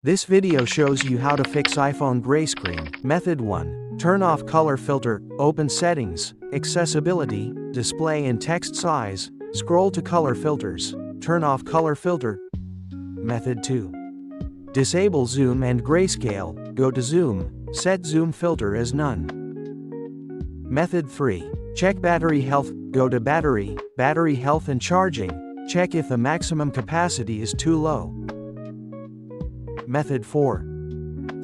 This video shows you how to fix iPhone gray screen. Method 1. Turn off color filter, open settings, accessibility, display and text size, scroll to color filters, turn off color filter. Method 2. Disable zoom and grayscale, go to zoom, set zoom filter as none. Method 3. Check battery health, go to battery health and charging, check if the maximum capacity is too low. Method 4.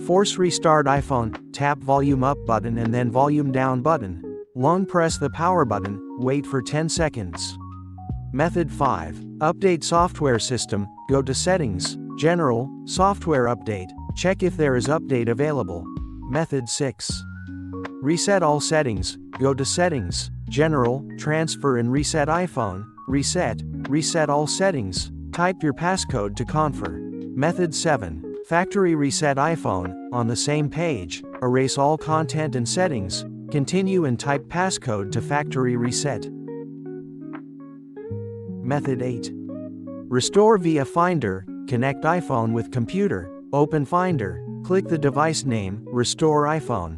Force restart iPhone, tap volume up button and then volume down button. Long press the power button, wait for 10 seconds. Method 5. Update software system, go to settings, general, software update, check if there is update available. Method 6. Reset all settings, go to settings, general, transfer and reset iPhone, reset all settings, type your passcode to confirm. Method 7. Factory reset iPhone, on the same page, erase all content and settings, continue and type passcode to factory reset. Method 8. Restore via Finder, connect iPhone with computer, open Finder, click the device name, restore iPhone.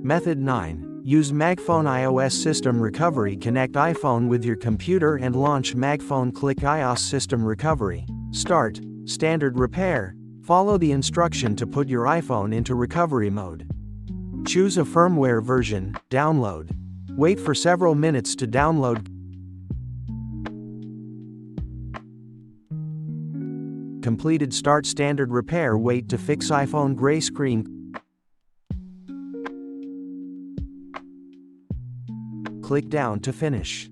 Method 9. Use MagFone iOS system recovery, connect iPhone with your computer and launch MagFone, click iOS system recovery, start, standard repair, follow the instruction to put your iPhone into recovery mode. Choose a firmware version, download. Wait for several minutes to download. Completed. Start standard repair. Wait to fix iPhone gray screen. Click down to finish.